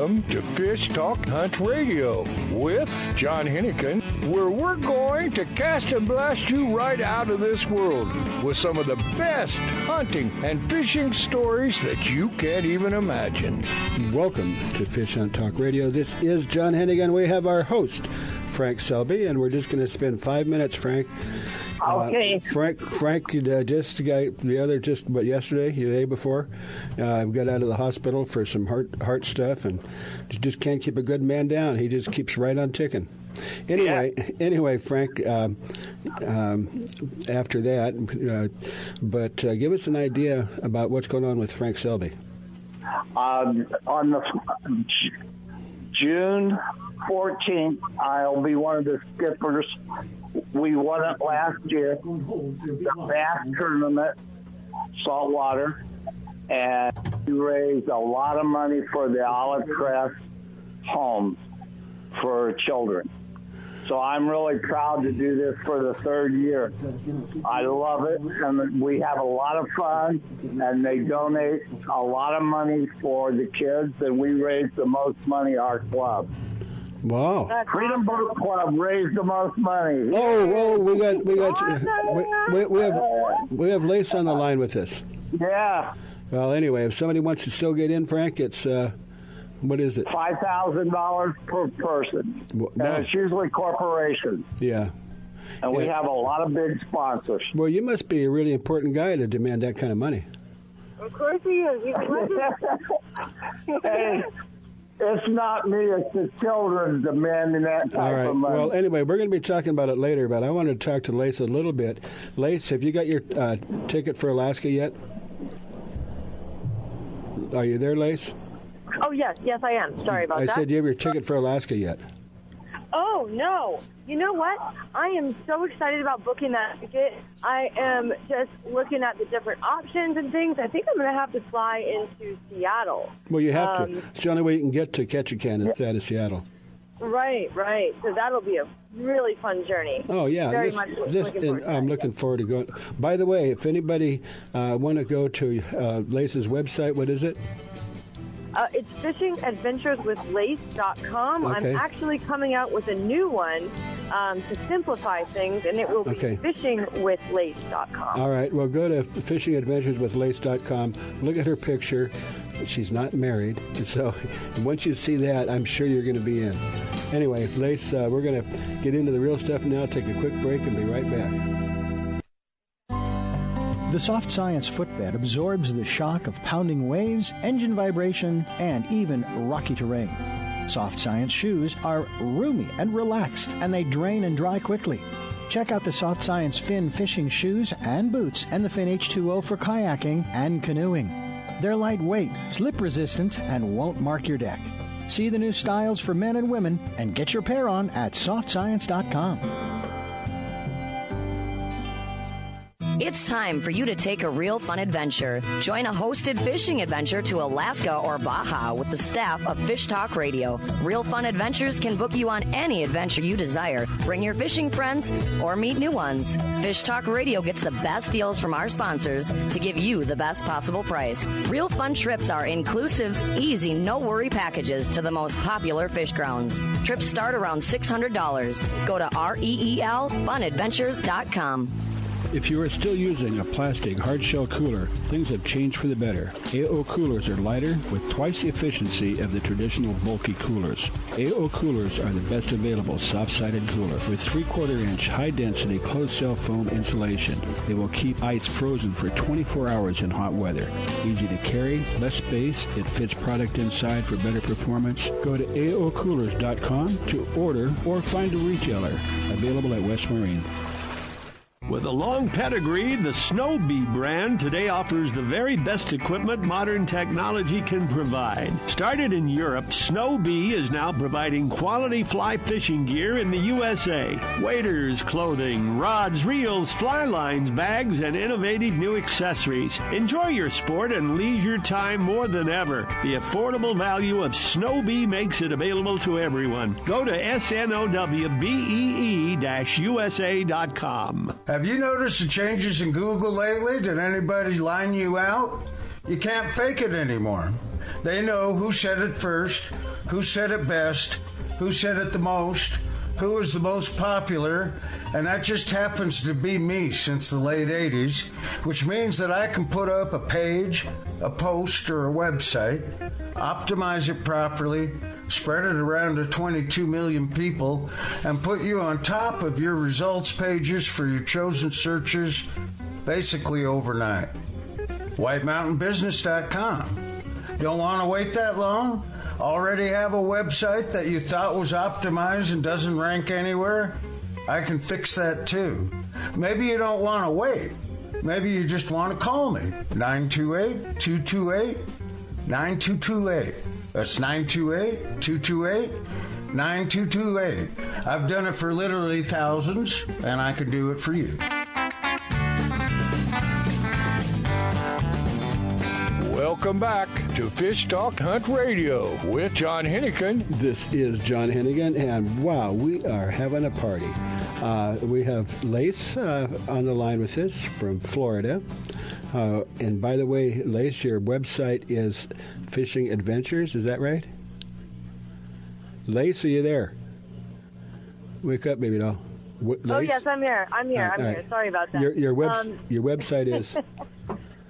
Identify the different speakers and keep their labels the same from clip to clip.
Speaker 1: Welcome to Fish Talk Hunt Radio with John Henigin, where we're going to cast and blast you right out of this world with some of the best hunting and fishing stories that you can't even imagine.
Speaker 2: Welcome to Fish Hunt Talk Radio. This is John Henigin. We have our host, Frank Selby, and we're just going to spend 5 minutes, Frank.
Speaker 3: Okay.
Speaker 2: Frank, yesterday, the day before, got out of the hospital for some heart stuff, and just can't keep a good man down. He just keeps right on ticking. Anyway, Frank, after that, but give us an idea about what's going on with Frank Selby.
Speaker 3: On the June 14th, I'll be one of the skippers. We won it last year, the bass tournament, saltwater, and we raised a lot of money for the Olive Crest homes for children. So I'm really proud to do this for the third year. I love it, and we have a lot of fun, and they donate a lot of money for the kids, and we raise the most money, our club.
Speaker 2: Wow!
Speaker 3: Freedom Boat Club raised the most money.
Speaker 2: Oh, we have Lace on the line with us.
Speaker 3: Yeah.
Speaker 2: Well, anyway, if somebody wants to still get in, Frank, it's what is it?
Speaker 3: $5,000 per person. And it's usually corporations.
Speaker 2: Yeah.
Speaker 3: And we have a lot of big sponsors.
Speaker 2: Well, you must be a really important guy to demand that kind of money.
Speaker 4: Of course he is.
Speaker 3: Hey, it's not me, it's the children demanding that type of money.
Speaker 2: Well, anyway, we're going to be talking about it later, but I want to talk to Lace a little bit. Lace, have you got your ticket for Alaska yet? Are you there, Lace?
Speaker 4: Oh, yes, I am. Sorry about that.
Speaker 2: I said, do you have your ticket for Alaska yet?
Speaker 4: Oh, no. You know what? I am so excited about booking that ticket. I am just looking at the different options and things. I think I'm going to have to fly into Seattle.
Speaker 2: Well, you have to. It's the only way you can get to Ketchikan instead of Seattle.
Speaker 4: Right. So that'll be a really fun journey.
Speaker 2: Oh, yeah. I'm looking forward to going. By the way, if anybody want to go to Lace's website, what is it?
Speaker 4: It's fishingadventureswithlace.com.
Speaker 2: Okay.
Speaker 4: I'm actually coming out with a new one to simplify things, and it will be fishingwithlace.com.
Speaker 2: All right. Well, go to fishingadventureswithlace.com. Look at her picture. She's not married. So once you see that, I'm sure you're going to be in. Anyway, Lace, we're going to get into the real stuff now, take a quick break, and be right back.
Speaker 5: The Soft Science footbed absorbs the shock of pounding waves, engine vibration, and even rocky terrain. Soft Science shoes are roomy and relaxed, and they drain and dry quickly. Check out the Soft Science Fin fishing shoes and boots and the Fin H2O for kayaking and canoeing. They're lightweight, slip-resistant, and won't mark your deck. See the new styles for men and women and get your pair on at softscience.com.
Speaker 6: It's time for you to take a real fun adventure. Join a hosted fishing adventure to Alaska or Baja with the staff of Fish Talk Radio. Real Fun Adventures can book you on any adventure you desire. Bring your fishing friends or meet new ones. Fish Talk Radio gets the best deals from our sponsors to give you the best possible price. Real Fun trips are inclusive, easy, no-worry packages to the most popular fish grounds. Trips start around $600. Go to REELfunadventures.com.
Speaker 2: If you are still using a plastic hard-shell cooler, things have changed for the better. AO coolers are lighter with twice the efficiency of the traditional bulky coolers. AO coolers are the best available soft-sided cooler with 3/4-inch high-density closed-cell foam insulation. They will keep ice frozen for 24 hours in hot weather. Easy to carry, less space, it fits product inside for better performance. Go to aocoolers.com to order or find a retailer. Available at West Marine.
Speaker 7: With a long pedigree, the Selby brand today offers the very best equipment modern technology can provide. Started in Europe, Selby is now providing quality fly fishing gear in the USA. Waders, clothing, rods, reels, fly lines, bags, and innovative new accessories. Enjoy your sport and leisure time more than ever. The affordable value of Selby makes it available to everyone. Go to snowbee-usa.com.
Speaker 8: Have you noticed the changes in Google lately? Did anybody line you out? You can't fake it anymore. They know who said it first, who said it best, who said it the most, who was the most popular, and that just happens to be me since the late 80s, which means that I can put up a page, a post, or a website, optimize it properly, spread it around to 22 million people, and put you on top of your results pages for your chosen searches basically overnight. WhiteMountainBusiness.com. Don't want to wait that long? Already have a website that you thought was optimized and doesn't rank anywhere? I can fix that too. Maybe you don't want to wait. Maybe you just want to call me. 928-228-9228. That's 928-228-9228. I've done it for literally thousands, and I can do it for you.
Speaker 1: Welcome back to Fish Talk Hunt Radio with John Henigin.
Speaker 2: This is John Hennigan, and wow, we are having a party. We have Lace on the line with us from Florida. And by the way, Lace, your website is Fishing Adventures, is that right? Lace, are you there? Wake up, baby doll.
Speaker 4: Oh, yes, I'm here. I'm here.
Speaker 2: Right.
Speaker 4: Sorry about that.
Speaker 2: Your website is...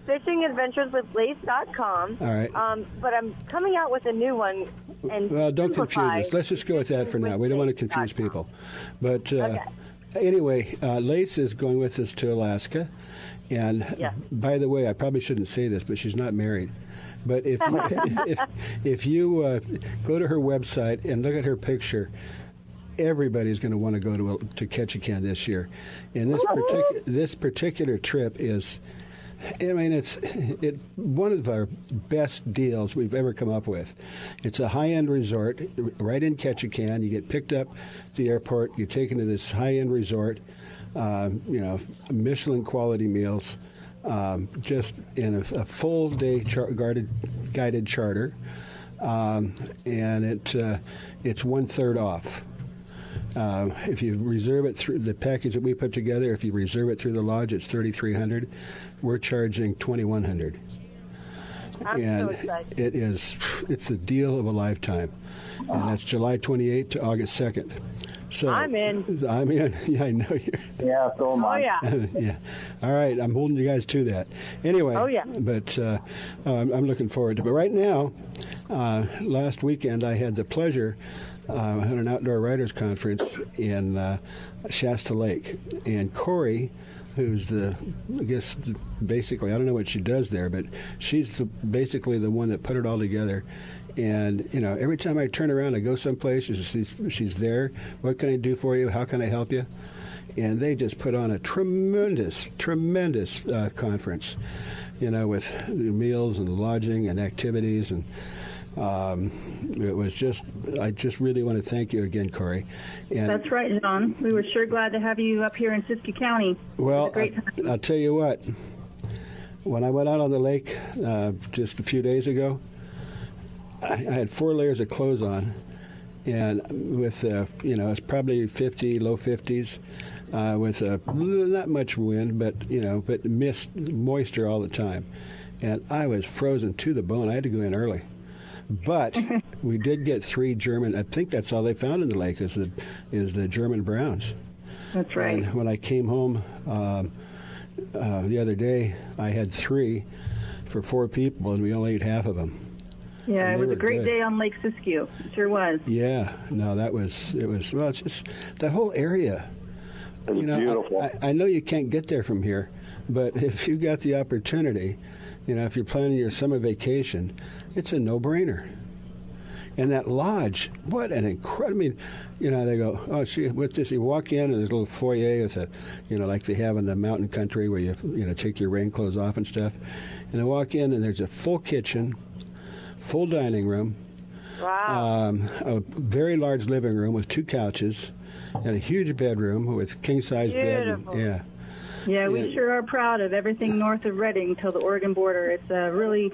Speaker 4: FishingAdventuresWithLace.com.
Speaker 2: All right.
Speaker 4: But I'm coming out with a new one. And
Speaker 2: well, don't confuse us. Let's just go with that for now. We don't want to confuse people. But anyway, Lace is going with us to Alaska. And by the way, I probably shouldn't say this, but she's not married. But if you go to her website and look at her picture, everybody's going to want to go to Ketchikan this year. And this particular trip is... I mean, it's one of our best deals we've ever come up with. It's a high-end resort right in Ketchikan. You get picked up at the airport. You're taken to this high-end resort, Michelin quality meals, just in a full-day guided charter, and it's 1/3 off. If you reserve it through the package that we put together, if you reserve it through the lodge, it's $3,300. We're charging $2,100. And so excited. It's the deal of a lifetime. And that's July 28th to August 2nd. So
Speaker 4: I'm in.
Speaker 2: Yeah, I know you're.
Speaker 3: Yeah, so am I.
Speaker 4: Oh, yeah.
Speaker 2: Yeah. All right, I'm holding you guys to that. Anyway.
Speaker 4: Oh, yeah.
Speaker 2: But I'm looking forward to it. But right now, last weekend, I had the pleasure at an outdoor writers conference in Shasta Lake. And Corey, who's basically, I don't know what she does there, but she's basically the one that put it all together. And, every time I turn around, I go someplace, she's there. What can I do for you? How can I help you? And they just put on a tremendous conference, with the meals and the lodging and activities. And it was I just really want to thank you again, Corey. And
Speaker 9: that's right, John. We were sure glad to have you up here in Siskiyou County.
Speaker 2: Well, I'll tell you what. When I went out on the lake just a few days ago, I had 4 layers of clothes on, and with it's probably 50, low 50s, with not much wind, but mist, moisture all the time, and I was frozen to the bone. I had to go in early. But we did get 3 German. I think that's all they found in the lake is the German browns.
Speaker 9: That's right.
Speaker 2: And when I came home the other day, I had 3 for 4 people, and we only ate half of them.
Speaker 9: Yeah, it was a great day on Lake Siskiyou. It sure was.
Speaker 2: Yeah, no, it was. Well, it's just that whole area.
Speaker 3: Beautiful.
Speaker 2: I know you can't get there from here, but if you got the opportunity, if you're planning your summer vacation, it's a no-brainer. And that lodge, what an incredible, they go, oh, see, with this, you walk in and there's a little foyer with like they have in the mountain country where you take your rain clothes off and stuff. And I walk in and there's a full kitchen, full dining room,
Speaker 4: wow,
Speaker 2: a very large living room with 2 couches, and a huge bedroom with king-size bed. Yeah.
Speaker 9: Yeah, we sure are proud of everything north of Redding till the Oregon border. It's a really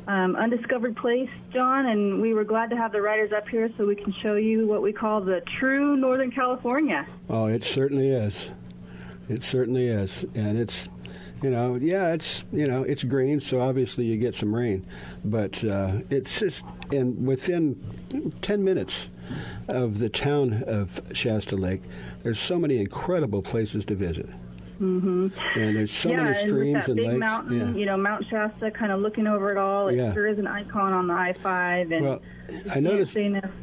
Speaker 9: undiscovered place, John, and we were glad to have the writers up here so we can show you what we call the true Northern California.
Speaker 2: Oh, it certainly is. It certainly is. And it's it's green, so obviously you get some rain, but it's just, and within 10 minutes of the town of Shasta Lake, there's so many incredible places to visit. Mm-hmm. And there's so many streams and
Speaker 9: big
Speaker 2: lakes.
Speaker 9: Mountain, Mount Shasta, kind of looking over it all. There is an icon on the I-5. And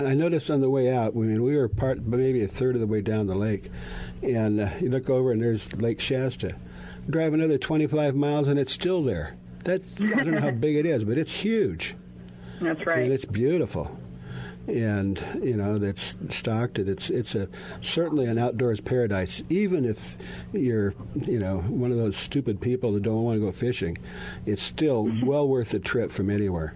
Speaker 2: I noticed on the way out. I mean, we were maybe a third of the way down the lake, and you look over and there's Lake Shasta. Drive another 25 miles and it's still there. I don't know how big it is, but it's huge.
Speaker 9: That's right.
Speaker 2: And it's beautiful. And that's stocked, and it's certainly an outdoors paradise. Even if you're one of those stupid people that don't want to go fishing, it's still well worth the trip from anywhere.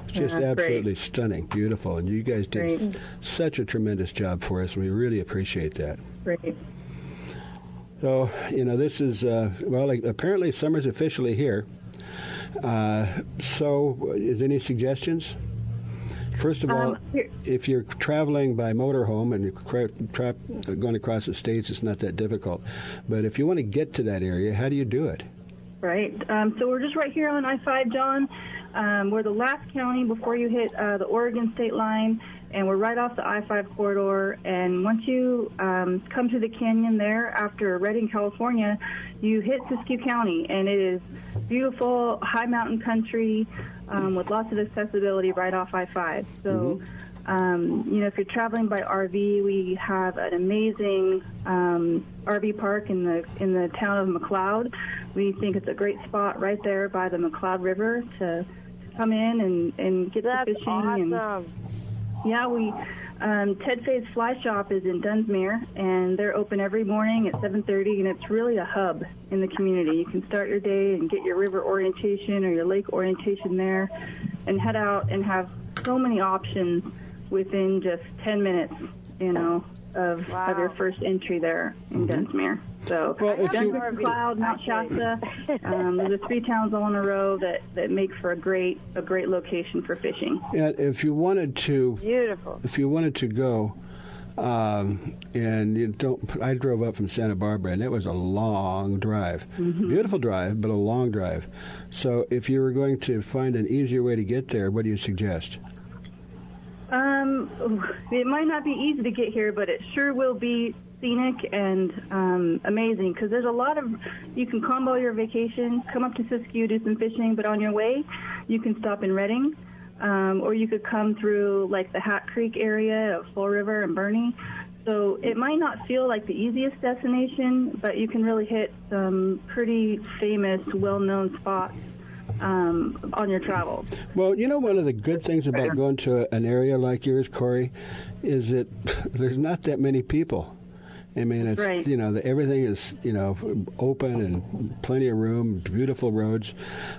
Speaker 2: It's just absolutely stunning, beautiful, and you guys did such a tremendous job for us. We really appreciate that.
Speaker 9: Great.
Speaker 2: So this is apparently summer's officially here. So, is any suggestions? First of all, if you're traveling by motorhome and you're going across the states, it's not that difficult. But if you want to get to that area, how do you do it?
Speaker 9: Right. So we're just right here on I-5, John. We're the last county before you hit the Oregon state line, and we're right off the I-5 corridor. And once you come to the canyon there after Redding, California, you hit Siskiyou County, and it is beautiful, high mountain country with lots of accessibility right off I-5. So, if you're traveling by RV, we have an amazing RV park in the town of McLeod. We think it's a great spot right there by the McLeod River to come in and get the fishing.
Speaker 4: Awesome.
Speaker 9: Ted Fay's Fly Shop is in Dunsmuir, and they're open every morning at 7:30, and it's really a hub in the community. You can start your day and get your river orientation or your lake orientation there, and head out and have so many options within just 10 minutes, of your first entry there in Dunsmuir. So, Dunsmuir, McLeod, Mount Shasta, there's the 3 towns all in a row that make for a great location for fishing.
Speaker 2: Yeah, if you wanted to,
Speaker 4: beautiful.
Speaker 2: If you wanted to go, I drove up from Santa Barbara, and it was a long drive. Beautiful drive, but a long drive. So, if you were going to find an easier way to get there, what do you suggest?
Speaker 9: It might not be easy to get here, but it sure will be scenic and amazing, because there's a lot of, you can combo your vacation, come up to Siskiyou, do some fishing, but on your way, you can stop in Redding, or you could come through like the Hat Creek area of Fall River and Bernie. So it might not feel like the easiest destination, but you can really hit some pretty famous, well-known spots on your travels. Well,
Speaker 2: one of the good things about going to an area like yours, Corey, is that there's not that many people. I mean, it's everything is open and plenty of room, beautiful roads.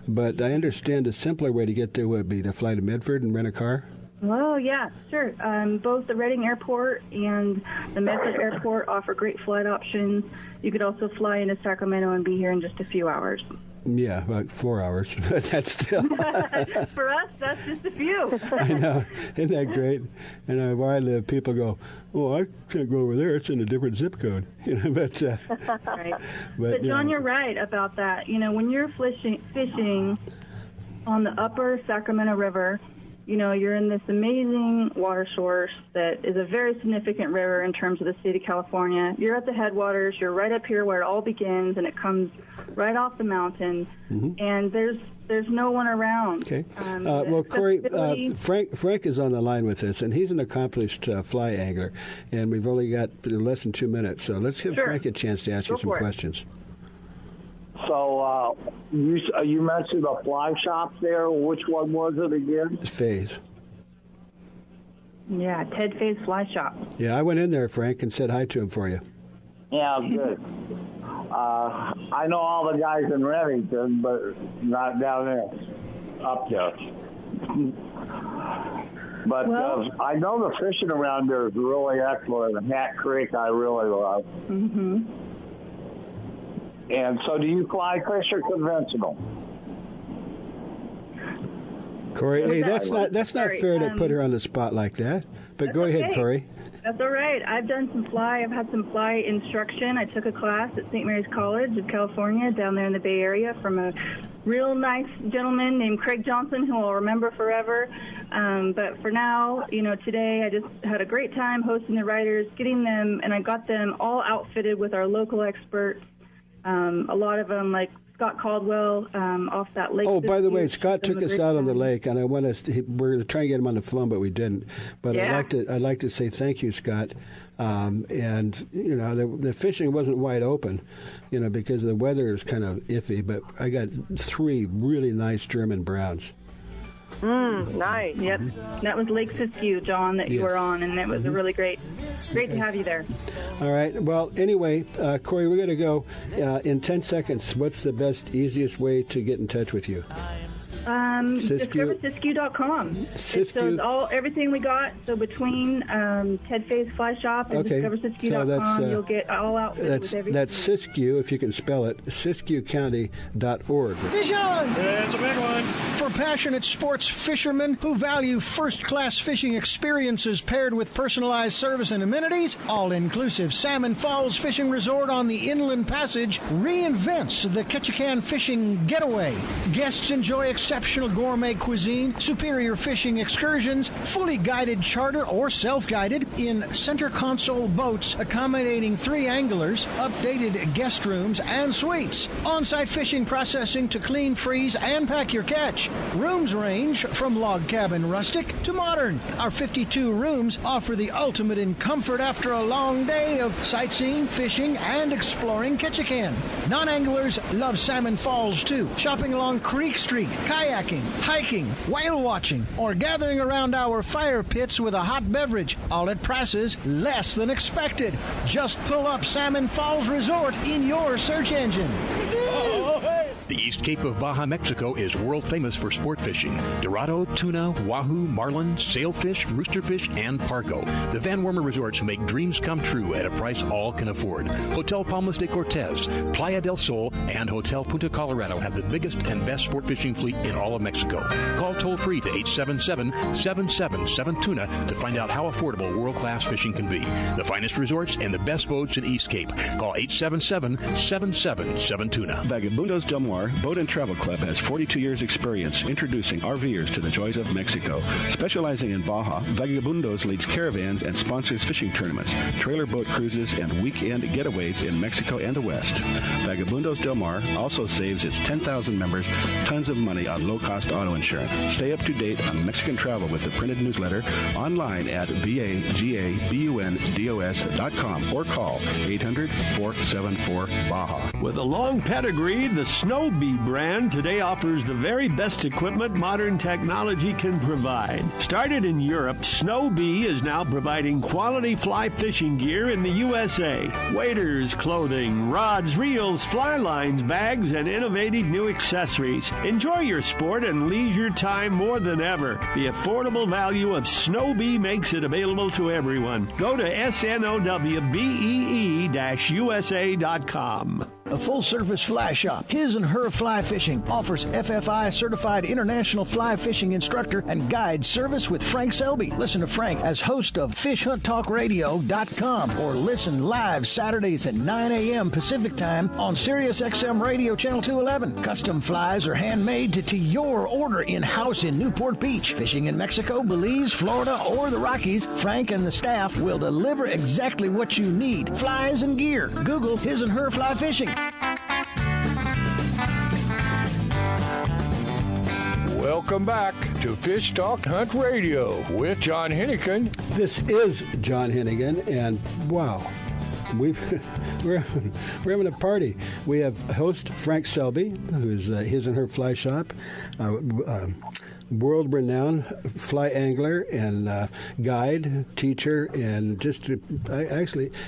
Speaker 2: But I understand a simpler way to get there would be to fly to Medford and rent a car.
Speaker 9: Oh, yeah, sure. Both the Redding Airport and the Medford Airport offer great flight options. You could also fly into Sacramento and be here in just a few hours.
Speaker 2: Yeah, about 4 hours, but that's still...
Speaker 9: For us, that's just a few.
Speaker 2: I know. Isn't that great? And where I live, people go, I can't go over there. It's in a different zip code. But
Speaker 9: right. But John, you're right about that. When you're fishing on the upper Sacramento River, you're in this amazing water source that is a very significant river in terms of the state of California. You're at the headwaters. You're right up here where it all begins, and it comes right off the mountain. And there's no one around.
Speaker 2: Okay. Well, Corey, Frank is on the line with us, and he's an accomplished fly angler, and we've only got less than 2 minutes, so let's give Frank a chance to ask you some questions.
Speaker 3: So you mentioned a fly shop there. Which one was it again?
Speaker 2: Fay's.
Speaker 9: Yeah, Ted Fay's Fly Shop.
Speaker 2: Yeah, I went in there, Frank, and said hi to him for you.
Speaker 3: Yeah, good. I know all the guys in Remington, but not down there, up there. But I know the fishing around there is really excellent. Hat Creek I really love. And so do you fly fish or conventional?
Speaker 2: Corey, hey, that's not fair to put her on the spot like that. But go ahead, Corey.
Speaker 9: That's all right. I've had some fly instruction. I took a class at St. Mary's College of California down there in the Bay Area from a real nice gentleman named Craig Johnson, who I'll remember forever. But for now, today I just had a great time hosting the writers, getting them, and I got them all outfitted with our local experts. A lot of them, like Scott Caldwell, off that lake.
Speaker 2: Oh, by the way, Scott took us out on the lake, and we're going to try and get him on the phone, but we didn't. But yeah. I'd like to say thank you, Scott. And the fishing wasn't wide open, because the weather is kind of iffy. But I got 3 really nice German browns.
Speaker 9: Nice. Yep. That was Lake Siskiyou, John, that you were on, and it was a really great to have you there.
Speaker 2: All right. Well, anyway, Corey, we're going to go in 10 seconds. What's the best, easiest way to get in touch with you?
Speaker 9: DiscoverSiskiyou.com. It shows everything we got. So between Ted Fay's Fly Shop and DiscoverSiskiyou.com, you'll get all outfitted with everything.
Speaker 2: That's Siskiyou, if you can spell it, SiskiyouCounty.org.
Speaker 5: Vision!
Speaker 10: It's a big one.
Speaker 5: For passionate sports fishermen who value first-class fishing experiences paired with personalized service and amenities, all-inclusive Salmon Falls Fishing Resort on the Inland Passage reinvents the Ketchikan fishing getaway. Guests enjoy exceptional gourmet cuisine, superior fishing excursions, fully guided charter or self-guided in center console boats accommodating 3 anglers, updated guest rooms and suites, on-site fishing processing to clean, freeze, and pack your catch. Rooms range from log cabin rustic to modern. Our 52 rooms offer the ultimate in comfort after a long day of sightseeing, fishing, and exploring Ketchikan. Non-anglers love Salmon Falls too, shopping along Creek Street, kayaking, hiking, whale watching, or gathering around our fire pits with a hot beverage, all at prices less than expected. Just pull up Salmon Falls Resort in your search engine.
Speaker 11: The East Cape of Baja, Mexico is world famous for sport fishing. Dorado, tuna, wahoo, marlin, sailfish, roosterfish, and pargo. The Van Wormer resorts make dreams come true at a price all can afford. Hotel Palmas de Cortez, Playa del Sol, and Hotel Punta Colorado have the biggest and best sport fishing fleet in all of Mexico. Call toll-free to 877-777-TUNA to find out how affordable world-class fishing can be. The finest resorts and the best boats in East Cape. Call 877-777-TUNA.
Speaker 2: Vagabundos Del Mar Boat and Travel Club has 42 years experience introducing RVers to the joys of Mexico. Specializing in Baja, Vagabundos leads caravans and sponsors fishing tournaments, trailer boat cruises, and weekend getaways in Mexico and the West. Vagabundos Del Mar also saves its 10,000 members tons of money on low-cost auto insurance. Stay up to date on Mexican travel with the printed newsletter online at vagabundos.com or call 800-474-BAJA.
Speaker 7: With a long pedigree, the Selby brand today offers the very best equipment modern technology can provide. Started in Europe, Selby is now providing quality fly fishing gear in the USA. Waders, clothing, rods, reels, fly lines, bags, and innovative new accessories. Enjoy your sport and leisure time more than ever. The affordable value of Selby makes it available to everyone. Go to snowbee-usa.com.
Speaker 5: A full-service fly shop, His and Her Fly Fishing, offers FFI-certified international fly fishing instructor and guide service with Frank Selby. Listen to Frank as host of FishHuntTalkRadio.com or listen live Saturdays at 9 a.m. Pacific Time on Sirius XM Radio Channel 211. Custom flies are handmade to your order in-house in Newport Beach. Fishing in Mexico, Belize, Florida, or the Rockies, Frank and the staff will deliver exactly what you need. Flies and gear. Google His and Her Fly Fishing.
Speaker 1: Welcome back to Fish Talk Hunt Radio with John Henigin.
Speaker 2: This is John Henigin, and wow, we're having a party. We have host Frank Selby, who's His and Her Fly Shop, world-renowned fly angler and guide, teacher, and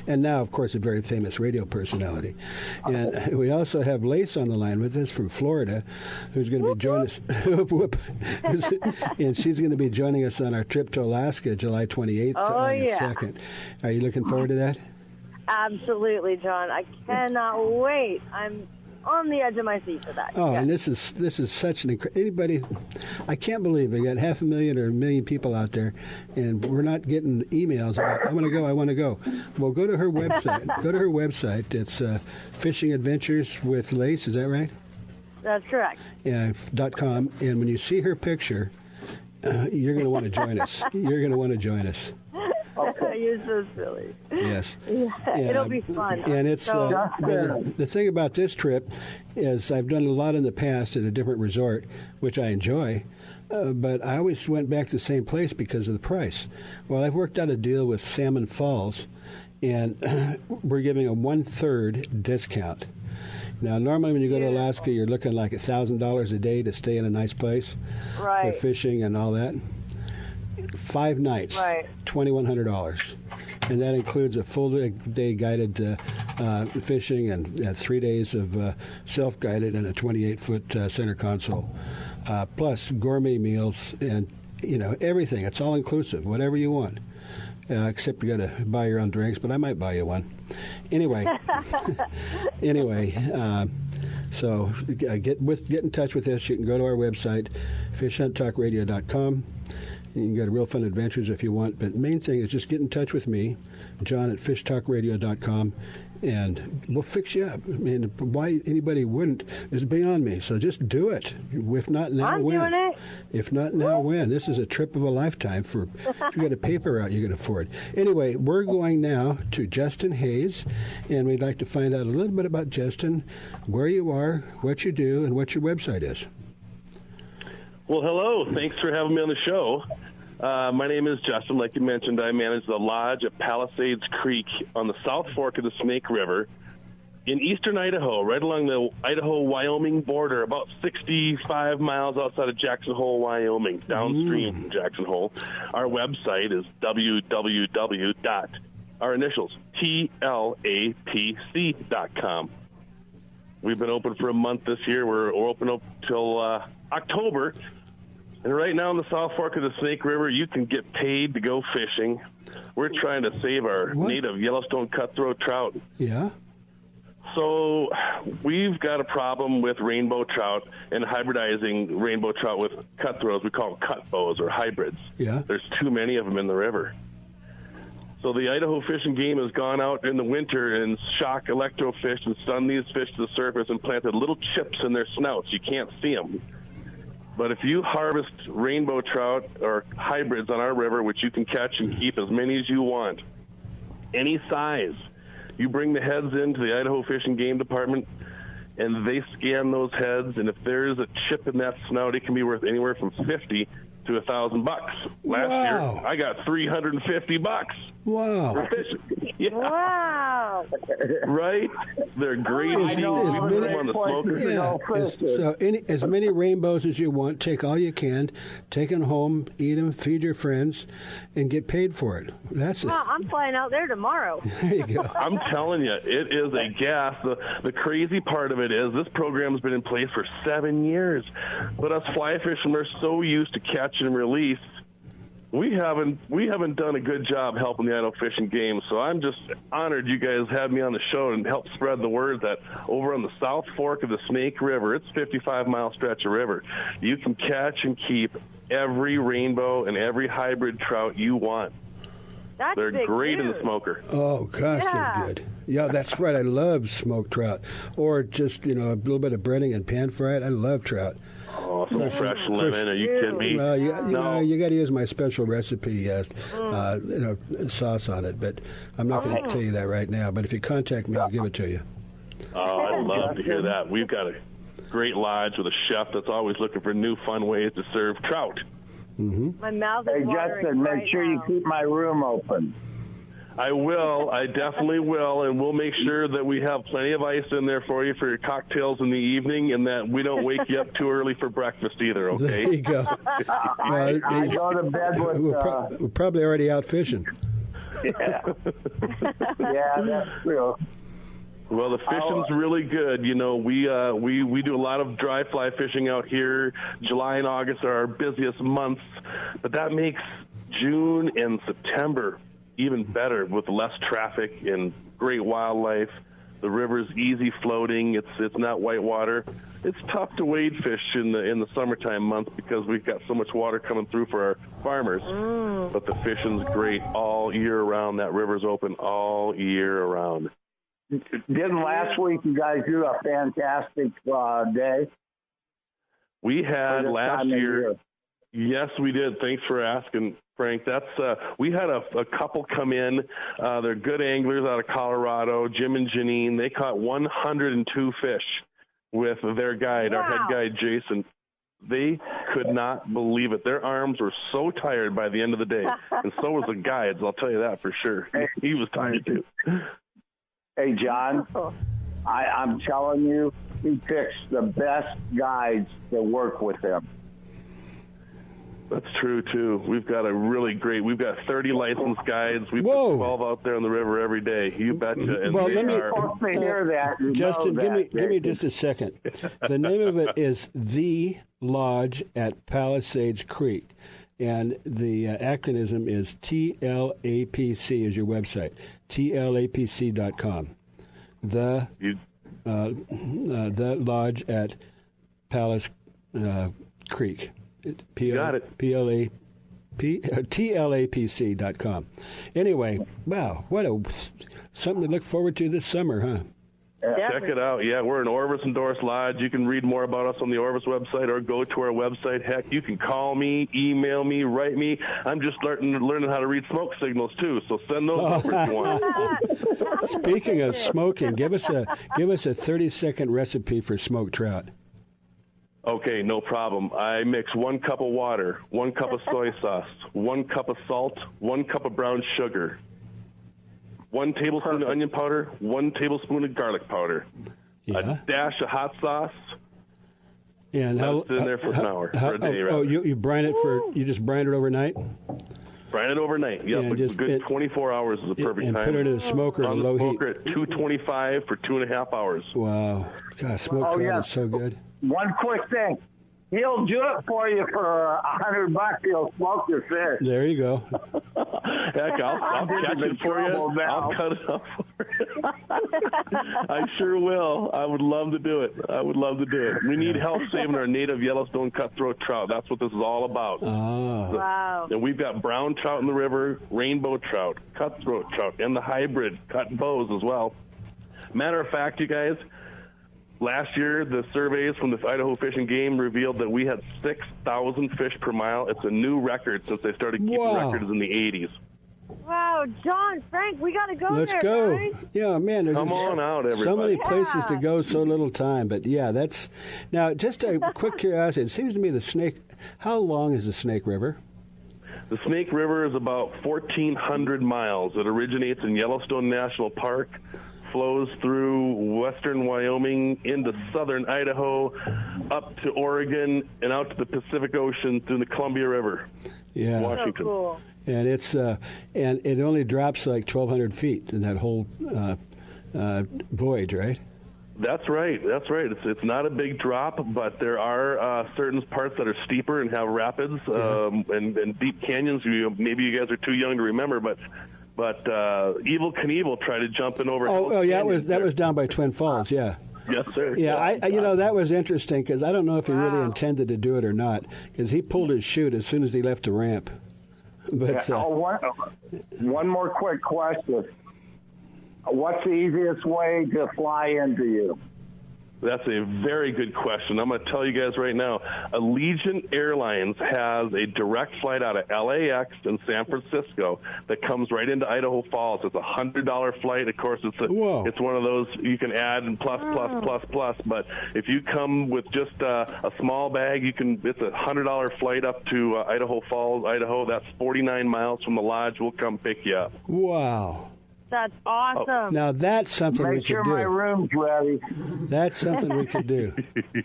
Speaker 2: and now, of course, a very famous radio personality. And we also have Lace on the line with us from Florida, who's going to be joining us. And she's going to be joining us on our trip to Alaska, July 28th and 2nd. Are you looking forward to that?
Speaker 4: Absolutely, John. I cannot wait. I'm on the edge of my seat for that.
Speaker 2: Oh,
Speaker 4: yes.
Speaker 2: and this is such an anybody. I can't believe we got 500,000 or 1 million people out there, and we're not getting emails about I want to go. Well, go to her website. Go to her website. It's Fishing Adventures with Lace. Is that right?
Speaker 4: That's correct.
Speaker 2: Yeah, .com. And when you see her picture, you're going to want to join us. You're going to want to join us.
Speaker 4: You're so silly.
Speaker 2: Yes.
Speaker 4: Yeah, it'll be fun.
Speaker 2: And it's the thing about this trip is I've done a lot in the past at a different resort, which I enjoy, but I always went back to the same place because of the price. Well, I've worked out a deal with Salmon Falls, and we're giving a 1/3 discount. Now, normally when you go to Alaska, you're looking like $1,000 a day to stay in a nice place for fishing and all that. 5 nights, $2,100, and that includes a full day guided fishing and 3 days of self-guided and a 28-foot center console, plus gourmet meals and everything. It's all inclusive, whatever you want, except you got to buy your own drinks. But I might buy you one anyway. So get in touch with us. You can go to our website, fishhunttalkradio.com. You can go to Real Fun Adventures if you want, but the main thing is just get in touch with me, John at fishtalkradio.com, and we'll fix you up. I mean, why anybody wouldn't is beyond me. So just do it. If not now,
Speaker 4: I'm
Speaker 2: when?
Speaker 4: doing it.
Speaker 2: If not now, when? This is a trip of a lifetime. If you got a paper route you can afford. Anyway, we're going now to Justin Hayes, and we'd like to find out a little bit about Justin, where you are, what you do, and what your website is.
Speaker 10: Well, hello. Thanks for having me on the show. My name is Justin. Like you mentioned, I manage the lodge at Palisades Creek on the South Fork of the Snake River in eastern Idaho, right along the Idaho-Wyoming border, about 65 miles outside of Jackson Hole, Wyoming, downstream from Jackson Hole. Our website is TLAPC.com. We've been open for a month this year. We're open up till October. And right now in the South Fork of the Snake River, you can get paid to go fishing. We're trying to save our native Yellowstone cutthroat trout.
Speaker 2: Yeah.
Speaker 10: So we've got a problem with rainbow trout and hybridizing rainbow trout with cutthroats. We call them cut bows or hybrids.
Speaker 2: Yeah.
Speaker 10: There's too many of them in the river. So the Idaho Fish and Game has gone out in the winter and shock electrofished and stunned these fish to the surface and planted little chips in their snouts. You can't see them. But if you harvest rainbow trout or hybrids on our river, which you can catch and keep as many as you want, any size, you bring the heads into the Idaho Fish and Game Department, and they scan those heads, and if there's a chip in that snout, it can be worth anywhere from $50 to $1,000. Last year, I got $350.
Speaker 2: Wow!
Speaker 10: Yeah.
Speaker 4: Wow!
Speaker 10: Right? They're great eating. On the smoker.
Speaker 2: As many rainbows as you want. Take all you can. Take them home. Eat them. Feed your friends, and get paid for it. That's it.
Speaker 4: I'm flying out there tomorrow.
Speaker 2: There you go.
Speaker 10: I'm telling you, it is a gas. The crazy part of it is this program has been in place for 7 years, but us fly fishermen are so used to catch and release. We haven't done a good job helping the Idaho Fish and Game, so I'm just honored you guys had me on the show and helped spread the word that over on the South Fork of the Snake River, it's a 55-mile stretch of river, you can catch and keep every rainbow and every hybrid trout you want. They're great in the smoker.
Speaker 2: Oh, gosh, they're good. Yeah, that's right. I love smoked trout. Or just, a little bit of breading and pan fried. I love trout.
Speaker 10: Oh, some fresh lemon. Are you kidding me?
Speaker 2: Well, you got to use my special recipe, sauce on it. But I'm not going to tell you that right now. But if you contact me, I'll give it to you.
Speaker 10: Oh, I'd love to hear that. We've got a great lodge with a chef that's always looking for new, fun ways to serve trout.
Speaker 2: Mm-hmm.
Speaker 4: My mouth is watering.
Speaker 3: Justin, make
Speaker 4: right
Speaker 3: sure
Speaker 4: now.
Speaker 3: you keep my room open.
Speaker 10: I will. I definitely will, and we'll make sure that we have plenty of ice in there for you for your cocktails in the evening, and that we don't wake you up too early for breakfast either. Okay?
Speaker 2: There you go.
Speaker 3: I go to bed with.
Speaker 2: We're probably already out fishing.
Speaker 3: Yeah, that's true.
Speaker 10: Well, the fishing's really good. We do a lot of dry fly fishing out here. July and August are our busiest months, but that makes June and September even better with less traffic and great wildlife. The river's easy floating. It's not white water. It's tough to wade fish in the summertime months because we've got so much water coming through for our farmers. But the fishing's great all year round. That river's open all year around.
Speaker 3: Didn't last week you guys do a fantastic day?
Speaker 10: We had last year. Yes, we did. Thanks for asking, Frank. That's we had a couple come in. They're good anglers out of Colorado, Jim and Janine. They caught 102 fish with their guide, our head guide, Jason. They could not believe it. Their arms were so tired by the end of the day, and so was the guides, I'll tell you that for sure. He was tired, too.
Speaker 3: Hey, John, I'm telling you, he picks the best guides to work with him.
Speaker 10: That's true, too. We've got we've got 30 licensed guides. We've got 12 out there on the river every day. You betcha. And
Speaker 2: well, let me
Speaker 3: hear that.
Speaker 2: Justin, give me just a second. The name of it is The Lodge at Palisades Creek. And the acronym is TLAPC is your website, TLAPC.com. The Lodge at Palace Creek.
Speaker 10: Got it.
Speaker 2: TLAPC.com. Anyway, wow, something to look forward to this summer, huh?
Speaker 10: Check it out. Yeah, we're an Orvis endorsed lodge. You can read more about us on the Orvis website or go to our website. Heck, you can call me, email me, write me. I'm just learning how to read smoke signals too. So send those over if you want.
Speaker 2: Speaking of smoking, give us a 30-second recipe for smoked trout.
Speaker 10: Okay, no problem. I mix 1 cup of water, 1 cup of soy sauce, 1 cup of salt, 1 cup of brown sugar, 1 tablespoon of onion powder, 1 tablespoon of garlic powder, a dash of hot sauce.
Speaker 2: And
Speaker 10: it's in there for an hour, for a day.
Speaker 2: You brine it you just brine it overnight?
Speaker 10: Brine it overnight. Yep, a good 24 hours is the perfect time.
Speaker 2: And put it in a smoker at low heat.
Speaker 10: At 225 for 2.5 hours.
Speaker 2: Wow, God, smoked trout is so good.
Speaker 3: One quick thing. He'll do it for you for $100. He'll smoke your fish.
Speaker 2: There you go.
Speaker 10: Heck, I'll catch it for you. I'll cut it up for you. I sure will. I would love to do it. We need help saving our native Yellowstone cutthroat trout. That's what this is all about.
Speaker 2: Oh.
Speaker 4: Wow.
Speaker 10: And we've got brown trout in the river, rainbow trout, cutthroat trout, and the hybrid cut bows as well. Matter of fact, you guys, last year, the surveys from the Idaho Fish and Game revealed that we had 6,000 fish per mile. It's a new record since they started keeping records in the 80s.
Speaker 4: Wow, John, Frank, we got to go
Speaker 2: Let's
Speaker 4: there,
Speaker 2: go.
Speaker 4: guys.
Speaker 2: Yeah, man.
Speaker 10: Come on out, everybody.
Speaker 2: So many places to go, so little time. But, yeah, that's... Now, just a quick curiosity. It seems to me how long is the Snake River?
Speaker 10: The Snake River is about 1,400 miles. It originates in Yellowstone National Park, flows through western Wyoming into southern Idaho, up to Oregon, and out to the Pacific Ocean through the Columbia River, Washington.
Speaker 4: So cool.
Speaker 2: And it's and it only drops like 1,200 feet in that whole voyage, right?
Speaker 10: That's right. It's not a big drop, but there are certain parts that are steeper and have rapids and deep canyons. Maybe you guys are too young to remember, but Evel Knievel tried to jump in over.
Speaker 2: That was down by Twin Falls, yeah.
Speaker 10: Yes, sir.
Speaker 2: Yeah, that was interesting because I don't know if he really intended to do it or not because he pulled his chute as soon as he left the ramp. But
Speaker 3: one more quick question. What's the easiest way to fly into you?
Speaker 10: That's a very good question. I'm going to tell you guys right now. Allegiant Airlines has a direct flight out of LAX and San Francisco that comes right into Idaho Falls. It's a $100 flight. Of course, it's one of those you can add and plus. But if you come with just a small bag, it's a $100 flight up to Idaho Falls, Idaho. That's 49 miles from the lodge. We'll come pick you up.
Speaker 2: Wow.
Speaker 4: That's awesome.
Speaker 2: Now that's something we could do.
Speaker 3: Make sure my room's ready.
Speaker 2: That's something we could do.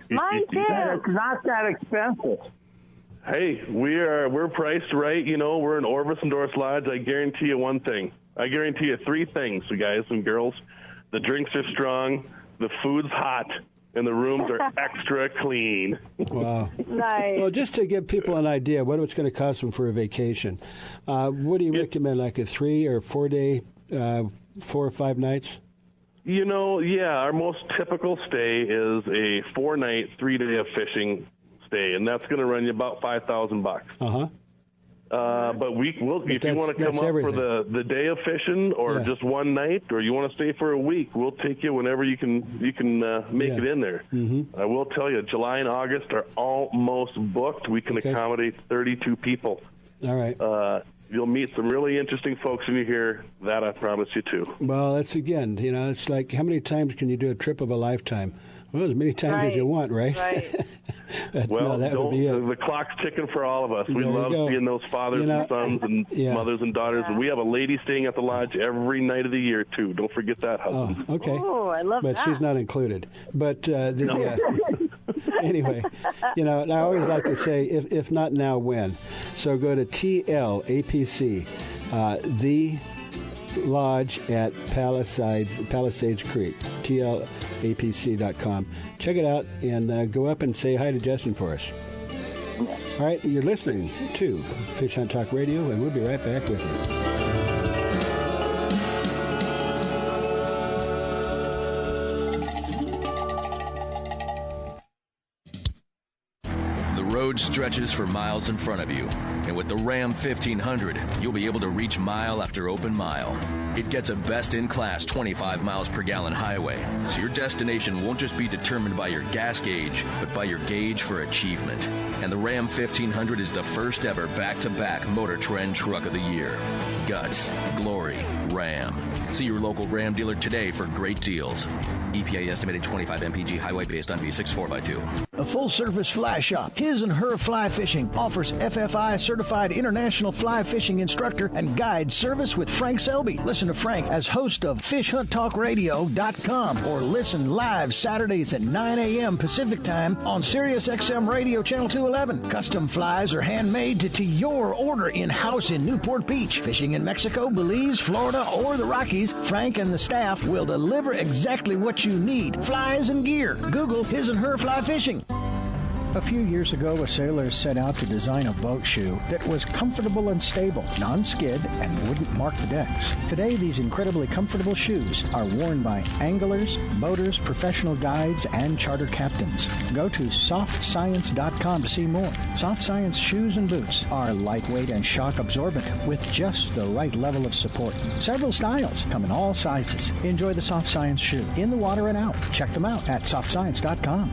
Speaker 4: Mine too.
Speaker 3: It's not that expensive.
Speaker 10: Hey, we're priced right. We're an Orvis endorsed lodge. I guarantee you one thing. I guarantee you 3 things, guys and girls. The drinks are strong, the food's hot, and the rooms are extra clean.
Speaker 2: Wow.
Speaker 4: Nice.
Speaker 2: Well, just to give people an idea what it's going to cost them for a vacation, what do you recommend, like a 3 or 4 day, 4 or 5 nights?
Speaker 10: Our most typical stay is a 4-night, 3-day of fishing stay, and that's going to run you about $5,000.
Speaker 2: Uh-huh.
Speaker 10: But if you want to come up for the day of fishing, or just one night, or you want to stay for a week, we'll take you whenever you can make it in there.
Speaker 2: Mm-hmm.
Speaker 10: I will tell you, July and August are almost booked. We can accommodate 32 people.
Speaker 2: All right.
Speaker 10: You'll meet some really interesting folks when you're here. That I promise you too.
Speaker 2: Well, that's again, it's like, how many times can you do a trip of a lifetime? Well, as many times as you want, right?
Speaker 4: Right.
Speaker 10: Well,
Speaker 2: that would be it.
Speaker 10: The clock's ticking for all of us. We
Speaker 2: There you
Speaker 10: love
Speaker 2: go.
Speaker 10: seeing those fathers and sons and mothers and daughters. And we have a lady staying at the lodge every night of the year, too. Don't forget that, husband.
Speaker 2: Oh, okay.
Speaker 4: Oh, I love that.
Speaker 2: But she's not included. But anyway, and I always like to say, if not now, when? So go to TLAPC, the lodge at Palisades Creek, TLAPC.com. Check it out and go up and say hi to Justin for us. All right, you're listening to Fish Hunt Talk Radio, and we'll be right back with you.
Speaker 12: The road stretches for miles in front of you, and with the Ram 1500, you'll be able to reach mile after open mile. It gets a best-in-class 25 miles per gallon highway, so your destination won't just be determined by your gas gauge, but by your gauge for achievement. And the Ram 1500 is the first ever back-to-back Motor Trend Truck of the Year. Guts, glory, Ram. See your local Ram dealer today for great deals. EPA estimated 25 mpg highway based on V6 4x2.
Speaker 5: A full-service fly shop, His and Her Fly Fishing, offers FFI certified international fly fishing instructor and guide service with Frank Selby. Listen to Frank as host of FishHuntTalkRadio.com or listen live Saturdays at 9 a.m. Pacific Time on SiriusXM Radio Channel 211. Custom flies are handmade to your order in-house in Newport Beach. Fishing in Mexico, Belize, Florida, or the Rockies, Frank and the staff will deliver exactly what you need. Flies and gear. Google His and Her Fly Fishing. A few years ago, a sailor set out to design a boat shoe that was comfortable and stable, non-skid, and wouldn't mark the decks. Today, these incredibly comfortable shoes are worn by anglers, boaters, professional guides, and charter captains. Go to softscience.com to see more. Soft Science shoes and boots are lightweight and shock absorbent with just the right level of support. Several styles come in all sizes. Enjoy the Soft Science shoe in the water and out. Check them out at softscience.com.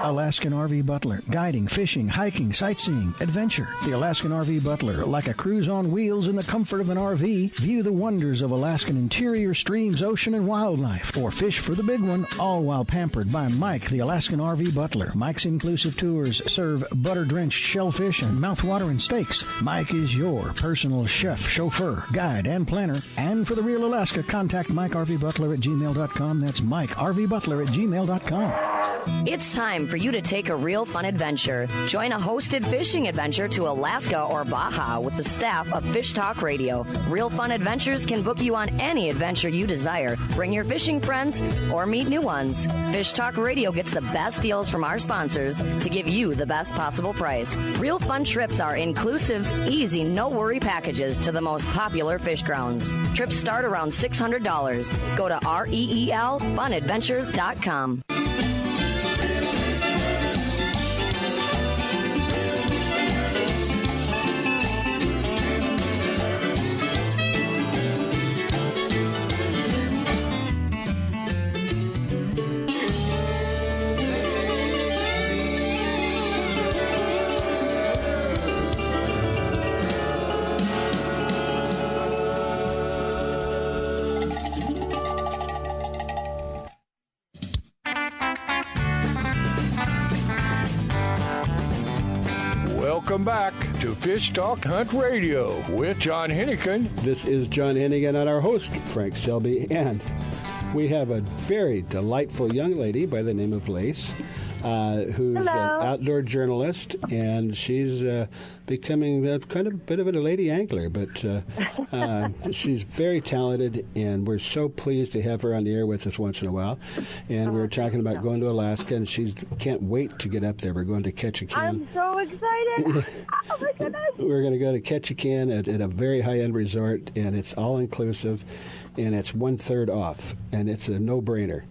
Speaker 5: Alaskan RV Butler. Guiding, fishing, hiking, sightseeing, adventure. The Alaskan RV Butler. Like a cruise on wheels in the comfort of an RV, view the wonders of Alaskan interior, streams, ocean, and wildlife. Or fish for the big one, all while pampered by Mike, the Alaskan RV Butler. Mike's inclusive tours serve butter-drenched shellfish and mouth-watering steaks. Mike is your personal chef, chauffeur, guide, and planner. And for the real Alaska, contact MikeRVButler@gmail.com. That's MikeRVButler@gmail.com.
Speaker 6: It's time for you to take a real fun adventure. Join a hosted fishing adventure to Alaska or Baja with the staff of Fish Talk Radio. Real Fun Adventures can book you on any adventure you desire. Bring your fishing friends or meet new ones. Fish Talk Radio gets the best deals from our sponsors to give you the best possible price. Real Fun trips are inclusive, easy, no-worry packages to the most popular fish grounds. Trips start around $600. Go to REELFunadventures.com.
Speaker 1: Welcome back to Fish Talk Hunt Radio with John Henigin.
Speaker 2: This is John Hennigan and our host, Frank Selby, and we have a very delightful young lady by the name of Lace. who's an outdoor journalist, and she's becoming kind of a bit of a lady angler, but she's very talented, and we're so pleased to have her on the air with us once in a while. And we were talking about going to Alaska, and she can't wait to get up there. We're going to Ketchikan.
Speaker 4: I'm so excited. Oh, my goodness.
Speaker 2: We're going to go to Ketchikan at a very high-end resort, and it's all-inclusive, and it's 1/3 off, and it's a no-brainer.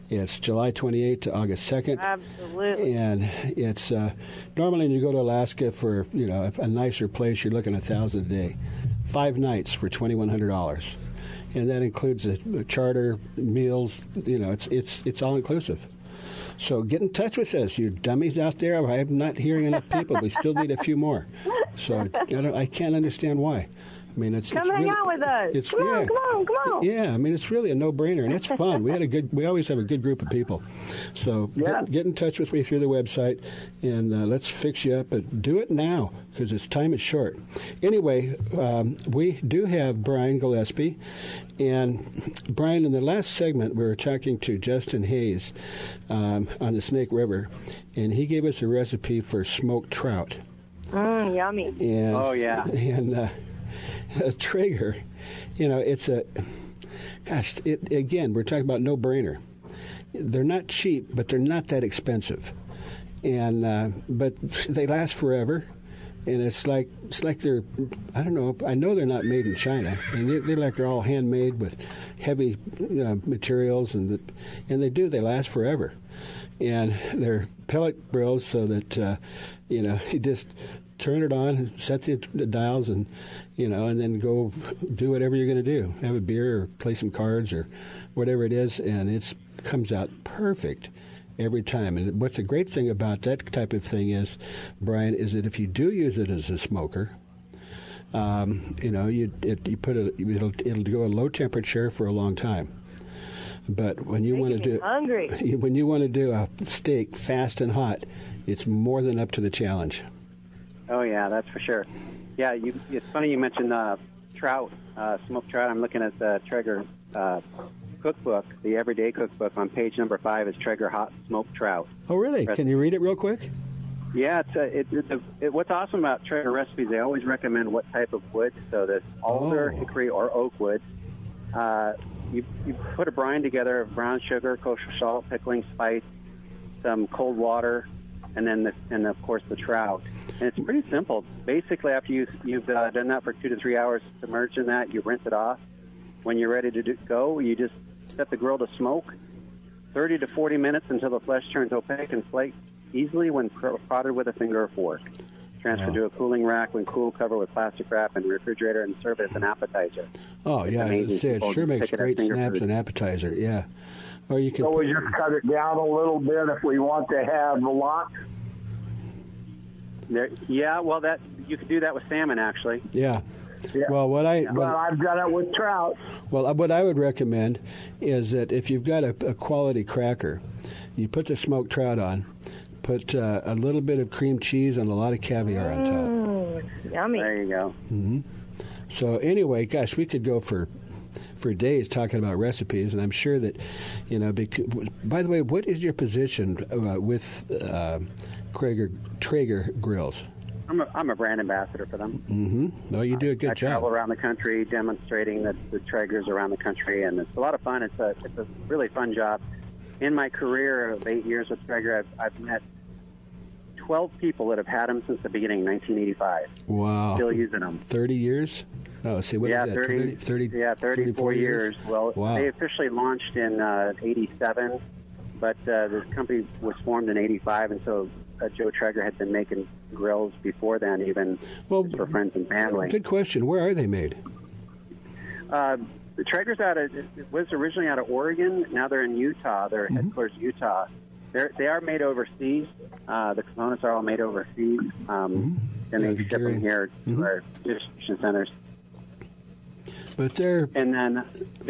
Speaker 2: It's July 28th to August 2nd.
Speaker 4: Absolutely.
Speaker 2: And it's normally when you go to Alaska for a nicer place, you're looking at $1,000 a day. 5 nights for $2,100, and that includes a charter, meals. It's all inclusive. So get in touch with us, you dummies out there. I'm not hearing enough people. We still need a few more. So I can't understand why. I mean,
Speaker 4: come hang out with us. Come on.
Speaker 2: Yeah, I mean, it's really a no-brainer, and it's fun. We always have a good group of people. So get in touch with me through the website, and let's fix you up. But do it now, because time is short. Anyway, we do have Brian Gillespie, and Brian, in the last segment, we were talking to Justin Hayes on the Snake River, and he gave us a recipe for smoked trout.
Speaker 4: Yummy.
Speaker 2: And,
Speaker 13: oh, yeah.
Speaker 2: And Traeger, it's again, we're talking about no-brainer. They're not cheap, but they're not that expensive, and but they last forever. And it's like they're, I don't know, I know they're not made in China, and they're all handmade with heavy materials, and they last forever, and they're pellet grills, so that you just turn it on, set the dials, and and then go do whatever you're going to do. Have a beer or play some cards or whatever it is, and it comes out perfect every time. And what's the great thing about that type of thing is, Brian, is that if you do use it as a smoker, you put it'll go at low temperature for a long time. But when you want to do a steak fast and hot, it's more than up to the challenge.
Speaker 13: Oh yeah, that's for sure. Yeah, it's funny you mentioned trout, smoked trout. I'm looking at the Traeger cookbook, the Everyday Cookbook. On page number 5 is Traeger hot smoked trout.
Speaker 2: Oh, really? Can you read it real quick?
Speaker 13: Yeah, what's awesome about Traeger recipes, they always recommend what type of wood. So this alder, hickory, or oak wood. You put a brine together of brown sugar, kosher salt, pickling spice, some cold water, and then of course the trout. And it's pretty simple. Basically, after you've done that for 2 to 3 hours, submerged in that, you rinse it off. When you're ready to go, you just set the grill to smoke 30 to 40 minutes until the flesh turns opaque and flakes easily when prodded with a finger or fork. Transfer to a cooling rack when cool, cover with plastic wrap and refrigerator, and serve it as an appetizer.
Speaker 2: Oh, yeah, it sure makes great snaps and appetizer, yeah. Or you can.
Speaker 3: So we just cut it down a little bit if we want to have a lot.
Speaker 13: Yeah, well, you could do that with salmon, actually.
Speaker 2: Yeah.
Speaker 3: Yeah.
Speaker 2: Well,
Speaker 3: I've done it with trout.
Speaker 2: Well, what I would recommend is that if you've got a quality cracker, you put the smoked trout on, put a little bit of cream cheese and a lot of caviar on top.
Speaker 4: Yummy.
Speaker 13: There you go.
Speaker 2: Mm-hmm. So anyway, gosh, we could go for days talking about recipes, and I'm sure that, by the way, what is your position with Traeger grills?
Speaker 13: I'm a brand ambassador for them.
Speaker 2: Mm-hmm. No, you do a good job.
Speaker 13: I travel around the country demonstrating the Traegers around the country, and it's a lot of fun. It's a really fun job. In my career of 8 years with Traeger, I've met 12 people that have had them since the beginning, 1985.
Speaker 2: Wow.
Speaker 13: Still using them.
Speaker 2: 30 years? Oh, see, what is that?
Speaker 13: 34 years. Well,
Speaker 2: wow.
Speaker 13: They officially launched in 87, but this company was formed in 85, and so Joe Traeger had been making grills before then, even for friends and family.
Speaker 2: Good question. Where are they made?
Speaker 13: The Traeger's was originally out of Oregon. Now they're in Utah. They're headquarters Utah. They are made overseas. The components are all made overseas, and they ship them here to our distribution centers.
Speaker 2: But
Speaker 13: they're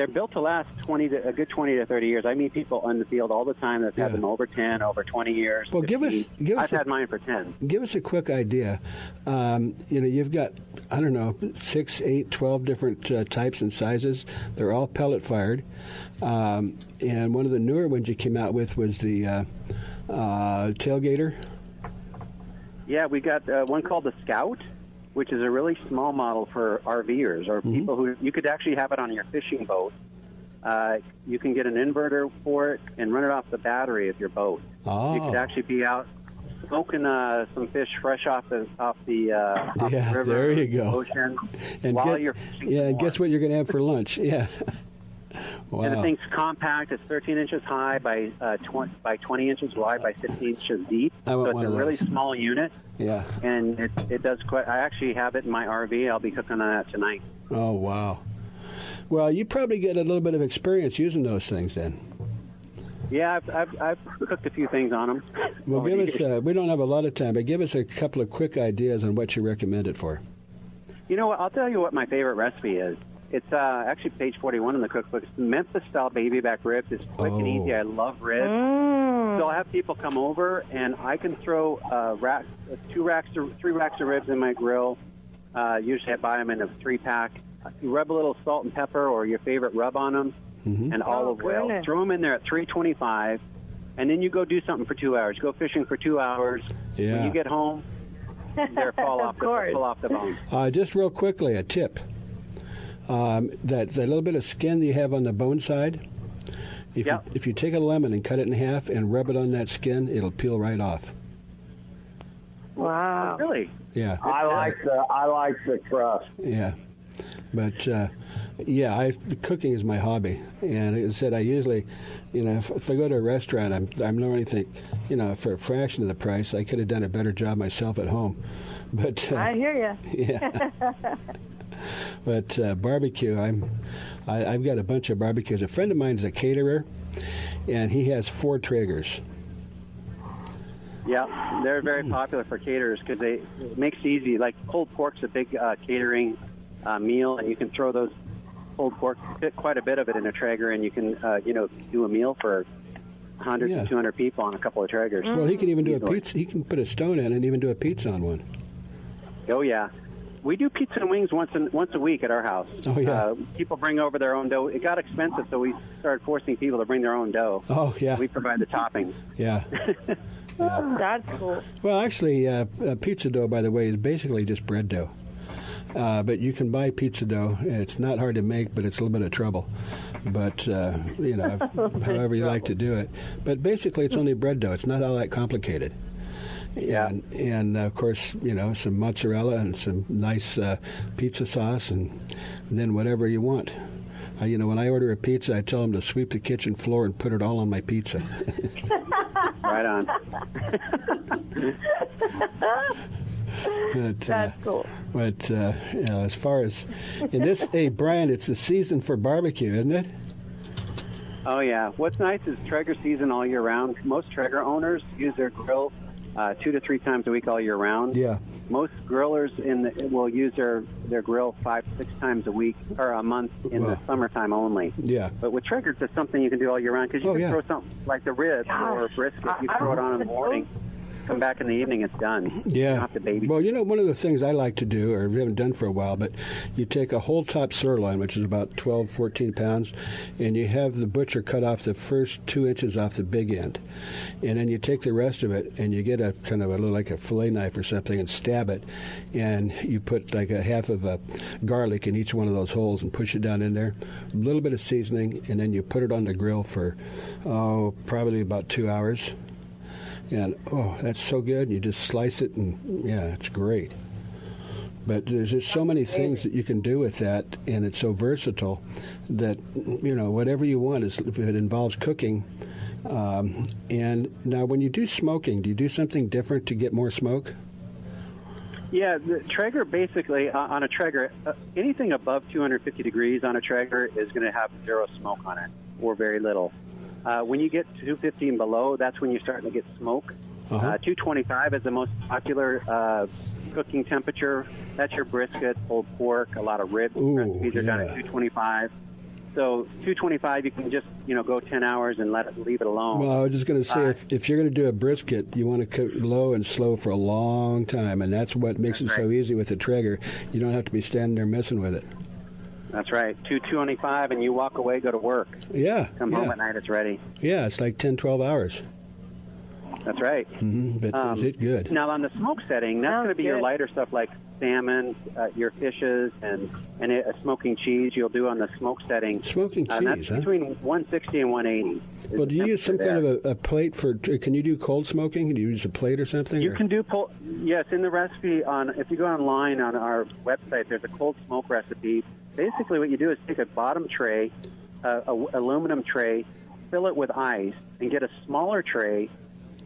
Speaker 13: built to last a good 20 to 30 years. I meet people in the field all the time that've had them over 10, over 20 years.
Speaker 2: Well,
Speaker 13: 15. I've had mine for 10.
Speaker 2: Give us a quick idea. You've got, 6, 8, 12 different types and sizes. They're all pellet fired. And one of the newer ones you came out with was the tailgater?
Speaker 13: Yeah, we got one called the Scout, which is a really small model for RVers or people who you could actually have it on your fishing boat. You can get an inverter for it and run it off the battery of your boat.
Speaker 2: Oh.
Speaker 13: You could actually be out smoking some fish fresh off the river,
Speaker 2: there you go.
Speaker 13: Ocean,
Speaker 2: And
Speaker 13: while you're fishing.
Speaker 2: and guess what you're going to have for lunch? Yeah. Wow.
Speaker 13: And the thing's compact. It's 13 inches high by 20 inches wide by 15 inches deep.
Speaker 2: I want
Speaker 13: so
Speaker 2: one
Speaker 13: it's
Speaker 2: of
Speaker 13: a really
Speaker 2: those.
Speaker 13: small unit.
Speaker 2: Yeah.
Speaker 13: And it does quite. I actually have it in my RV. I'll be cooking on that tonight.
Speaker 2: Oh, wow. Well, you probably get a little bit of experience using those things then.
Speaker 13: Yeah, I've cooked a few things on them.
Speaker 2: Well, give us. We don't have a lot of time, but give us a couple of quick ideas on what you recommend it for.
Speaker 13: You know what? I'll tell you what my favorite recipe is. It's actually page 41 in the cookbook. It's Memphis-style baby back ribs. It's quick and easy. I love ribs. So I'll have people come over, and I can throw 3 racks of ribs in my grill. Usually I buy them in a 3-pack. You rub a little salt and pepper or your favorite rub on them and olive oil.
Speaker 4: Goodness.
Speaker 13: Throw them in there at 325, and then you go do something for 2 hours. Go fishing for 2 hours.
Speaker 2: Yeah.
Speaker 13: When you get home, they're fall off the bone.
Speaker 2: Just real quickly, a tip. That little bit of skin that you have on the bone side, if you take a lemon and cut it in half and rub it on that skin, it'll peel right off.
Speaker 4: Wow.
Speaker 13: Really?
Speaker 2: Yeah.
Speaker 3: I like the crust.
Speaker 2: Yeah. But, cooking is my hobby. And as I said, I usually, if I go to a restaurant, I'm normally think, for a fraction of the price, I could have done a better job myself at home. But
Speaker 4: I hear you.
Speaker 2: Yeah. But barbecue, I've got a bunch of barbecues. A friend of mine is a caterer, and he has 4 Traegers.
Speaker 13: Yeah, they're very popular for caterers because it makes it easy. Like pulled pork's a big catering meal, and you can throw those pulled pork, fit quite a bit of it in a Traeger, and you can do a meal for 100 to 200 people on a couple of Traegers.
Speaker 2: Well, he can even do a pizza. He can put a stone in and even do a pizza on one.
Speaker 13: Oh yeah. We do pizza and wings once a week at our house.
Speaker 2: Oh, yeah.
Speaker 13: People bring over their own dough. It got expensive, so we started forcing people to bring their own dough.
Speaker 2: Oh, yeah.
Speaker 13: We provide the toppings.
Speaker 2: Yeah.
Speaker 4: Oh, that's cool.
Speaker 2: Well, actually, pizza dough, by the way, is basically just bread dough. But you can buy pizza dough, and it's not hard to make, but it's a little bit of trouble. But, however you like to do it. But basically, it's only bread dough. It's not all that complicated.
Speaker 13: Yeah.
Speaker 2: And of course, some mozzarella and some nice pizza sauce, and then whatever you want. When I order a pizza, I tell them to sweep the kitchen floor and put it all on my pizza.
Speaker 13: Right on.
Speaker 2: But,
Speaker 4: that's cool.
Speaker 2: But as far as in this, hey Brian, it's the season for barbecue, isn't it?
Speaker 13: Oh yeah. What's nice is Traeger season all year round. Most Traeger owners use their grill 2 to 3 times a week all year round.
Speaker 2: Yeah.
Speaker 13: Most grillers will use their grill 5 to 6 times a week or a month in the summertime only.
Speaker 2: Yeah.
Speaker 13: But with Traegers, it's something you can do all year round because you can throw something like the ribs or a brisket. You throw it on in the morning. Come back in the evening, it's done.
Speaker 2: Yeah.
Speaker 13: You don't have to baby.
Speaker 2: Well, one of the things I like to do, or we haven't done for a while, but you take a whole top sirloin, which is about 12, 14 pounds, and you have the butcher cut off the first 2 inches off the big end. And then you take the rest of it, and you get a kind of a little like a fillet knife or something and stab it. And you put like a half of a garlic in each one of those holes and push it down in there. A little bit of seasoning, and then you put it on the grill for, probably about 2 hours. And, that's so good. You just slice it, and, yeah, it's great. But there's just so many things that you can do with that, and it's so versatile that, whatever you want, if it involves cooking. And now when you do smoking, do you do something different to get more smoke?
Speaker 13: Yeah, the Traeger basically, on a Traeger, anything above 250 degrees on a Traeger is going to have 0 smoke on it, or very little. When you get to 250 and below, that's when you're starting to get smoke. 225 is the most popular cooking temperature. That's your brisket, pulled pork, a lot of ribs. Recipes are done at 225. So 225, you can just go 10 hours and leave it alone.
Speaker 2: Well, I was just going to say, if you're going to do a brisket, you want to cook low and slow for a long time, and that's what makes it so easy with the Traeger. You don't have to be standing there messing with it.
Speaker 13: That's right. 225, and you walk away, go to work.
Speaker 2: Yeah.
Speaker 13: Come home at night, it's ready.
Speaker 2: Yeah, it's like 10, 12 hours.
Speaker 13: That's right.
Speaker 2: But is it good?
Speaker 13: Now, on the smoke setting, that's going to be your lighter stuff like salmon, your fishes, and a smoking cheese you'll do on the smoke setting.
Speaker 2: Smoking cheese,
Speaker 13: that's between 160 and 180.
Speaker 2: Well, do you use some kind of a plate for? Can you do cold smoking? Can you use a plate or something?
Speaker 13: You can do yes, in the recipe if you go online on our website, there's a cold smoke recipe. Basically, what you do is take a bottom tray, aluminum tray, fill it with ice, and get a smaller tray.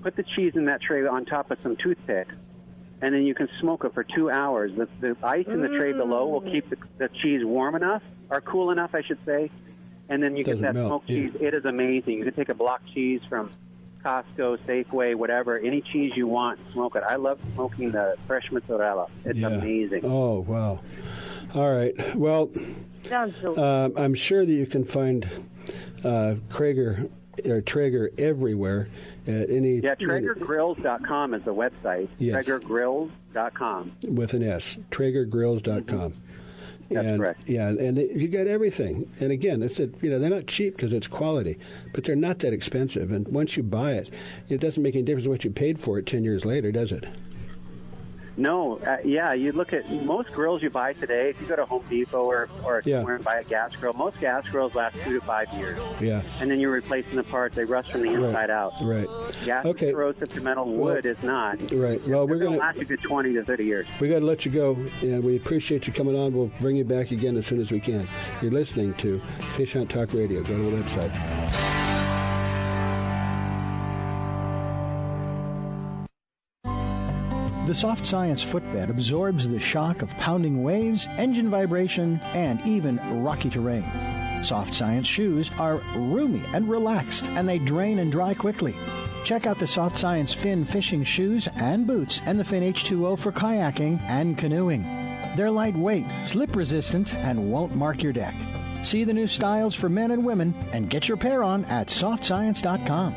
Speaker 13: Put the cheese in that tray on top of some toothpicks, and then you can smoke it for 2 hours. The ice in the tray below will keep the cheese warm enough, or cool enough, I should say, and then you get that smoked cheese. It is amazing. You can take a block cheese from Costco, Safeway, whatever, any cheese you want, smoke it. I love smoking the fresh mozzarella. It's amazing.
Speaker 2: Oh, wow. All right. Well, I'm sure that you can find Traeger everywhere. At any
Speaker 13: TraegerGrills.com is the website. Yes. TraegerGrills.com.
Speaker 2: With an S. TraegerGrills.com.
Speaker 13: That's correct.
Speaker 2: Yeah, and you got everything. And again, they're not cheap because it's quality, but they're not that expensive. And once you buy it, it doesn't make any difference what you paid for it 10 years later, does it?
Speaker 13: No, you look at most grills you buy today. If you go to Home Depot or somewhere and buy a gas grill, most gas grills last 2 to 5 years.
Speaker 2: Yeah.
Speaker 13: And then you're replacing the parts; they rust from the inside out.
Speaker 2: Right.
Speaker 13: Gas is corrosive to metal. Wood is not.
Speaker 2: Right. Well, we're going to
Speaker 13: last you good 20 to 30 years.
Speaker 2: We got to let you go, and we appreciate you coming on. We'll bring you back again as soon as we can. You're listening to Fish Hunt Talk Radio. Go to the website.
Speaker 5: The Soft Science footbed absorbs the shock of pounding waves, engine vibration, and even rocky terrain. Soft Science shoes are roomy and relaxed, and they drain and dry quickly. Check out the Soft Science Fin fishing shoes and boots and the Fin H2O for kayaking and canoeing. They're lightweight, slip-resistant, and won't mark your deck. See the new styles for men and women and get your pair on at softscience.com.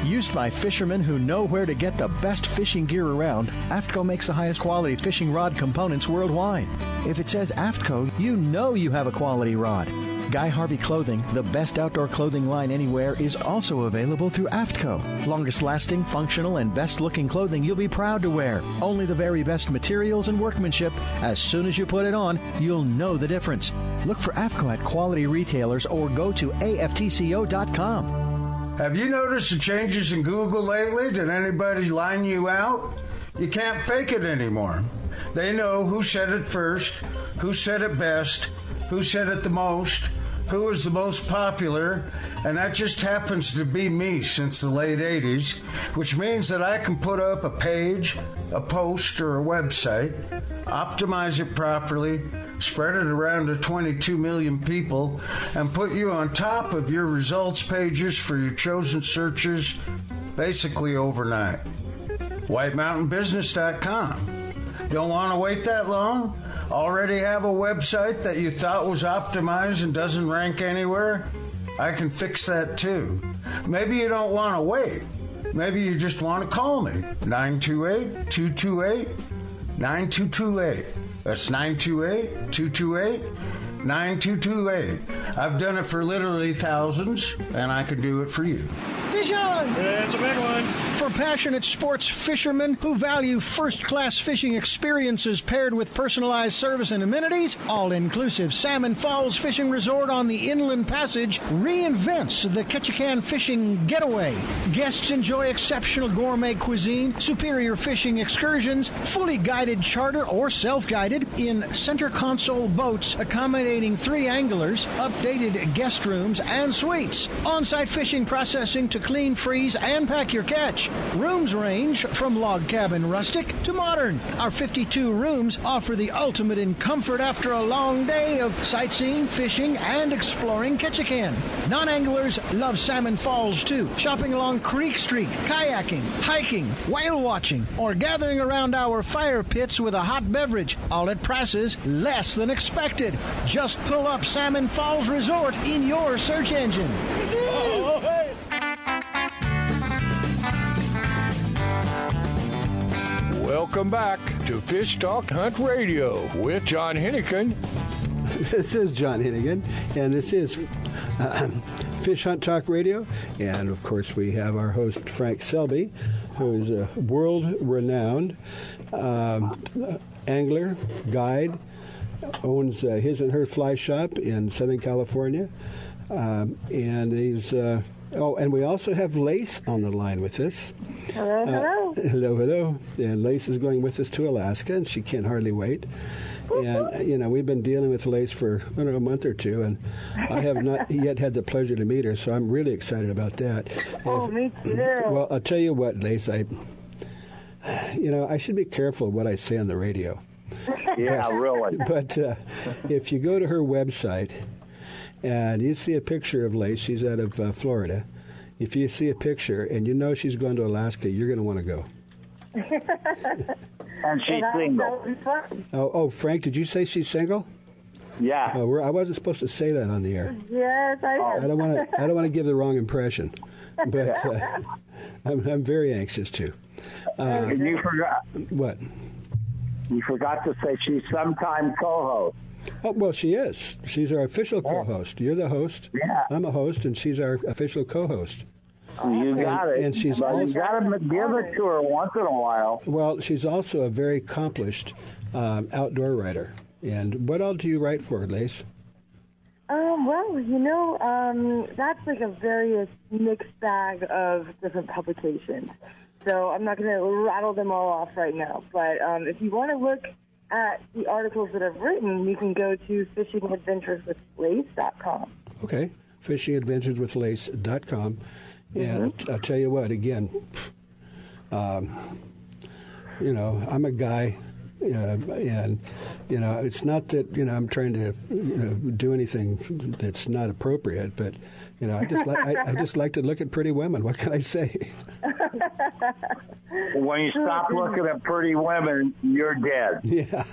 Speaker 5: Used by fishermen who know where to get the best fishing gear around, AFTCO makes the highest quality fishing rod components worldwide. If it says AFTCO, you know you have a quality rod. Guy Harvey Clothing, the best outdoor clothing line anywhere, is also available through AFTCO. Longest lasting, functional, and best looking clothing you'll be proud to wear. Only the very best materials and workmanship. As soon as you put it on, you'll know the difference. Look for AFTCO at quality retailers or go to aftco.com.
Speaker 8: Have you noticed the changes in Google lately? Did anybody line you out? You can't fake it anymore. They know who said it first, who said it best, who said it the most, who is the most popular, and that just happens to be me since the late 80s, which means that I can put up a page, a post, or a website, optimize it properly, spread it around to 22 million people, and put you on top of your results pages for your chosen searches basically overnight. WhiteMountainBusiness.com. Don't want to wait that long? Already have a website that you thought was optimized and doesn't rank anywhere? I can fix that too. Maybe you don't want to wait. Maybe you just want to call me. 928-228-9228. That's 928-228-9228. I've done it for literally thousands, and I can do it for you.
Speaker 5: Fish on!
Speaker 14: That's a big one.
Speaker 5: For passionate sports fishermen who value first-class fishing experiences paired with personalized service and amenities, all-inclusive Salmon Falls Fishing Resort on the Inland Passage reinvents the Ketchikan fishing getaway. Guests enjoy exceptional gourmet cuisine, superior fishing excursions, fully guided charter or self-guided in center console boats accommodating 3 anglers, updated guest rooms and suites, on-site fishing processing to clean, freeze, and pack your catch. Rooms range from log cabin rustic to modern. Our 52 rooms offer the ultimate in comfort after a long day of sightseeing, fishing, and exploring Ketchikan. Non-anglers love Salmon Falls too. Shopping along Creek Street, kayaking, hiking, whale watching, or gathering around our fire pits with a hot beverage, all at prices less than expected. Just pull up Salmon Falls Resort in your search engine.
Speaker 14: Oh, hey.
Speaker 1: Welcome back to Fish Talk Hunt Radio with John Henigin.
Speaker 2: This is John Henigin, and this is Fish Hunt Talk Radio. And, of course, we have our host, Frank Selby, who is a world-renowned angler, guide, owns his and her fly shop in Southern California. And he's... and we also have Lace on the line with us.
Speaker 4: Hello, hello.
Speaker 2: Hello. And Lace is going with us to Alaska, and she can't hardly wait. And, we've been dealing with Lace for, a month or two, and I have not yet had the pleasure to meet her, so I'm really excited about that.
Speaker 4: Oh, me too.
Speaker 2: Well, I'll tell you what, Lace, I should be careful what I say on the radio.
Speaker 3: Yeah, really.
Speaker 2: But if you go to her website and you see a picture of Lace, she's out of Florida. If you see a picture and you know she's going to Alaska, you're going to want to go.
Speaker 3: And she's single.
Speaker 2: Oh, Frank, did you say she's single?
Speaker 3: Yeah.
Speaker 2: I wasn't supposed to say that on the air.
Speaker 4: Yes, I
Speaker 2: don't want to give the wrong impression, but I'm very anxious to.
Speaker 3: And you forgot.
Speaker 2: What?
Speaker 3: You forgot to say she's sometime co-host.
Speaker 2: Oh, well, she is. She's our official co-host. You're the host.
Speaker 3: Yeah.
Speaker 2: I'm a host, and she's our official co-host.
Speaker 3: You got it.
Speaker 2: And she's
Speaker 3: but
Speaker 2: also,
Speaker 3: you got to give it to her once in a while.
Speaker 2: Well, she's also a very accomplished outdoor writer. And what all do you write for, Lace?
Speaker 4: That's like a various mixed bag of different publications. So I'm not going to rattle them all off right now. But if you want to look at the articles that I've written, you can go to fishingadventureswithlace.com.
Speaker 2: Okay, fishingadventureswithlace.com. And I'll tell you what, again, I'm a guy, and, it's not that, I'm trying to do anything that's not appropriate, but, I just like to look at pretty women. What can I say?
Speaker 3: When you stop looking at pretty women, you're dead.
Speaker 2: Yeah.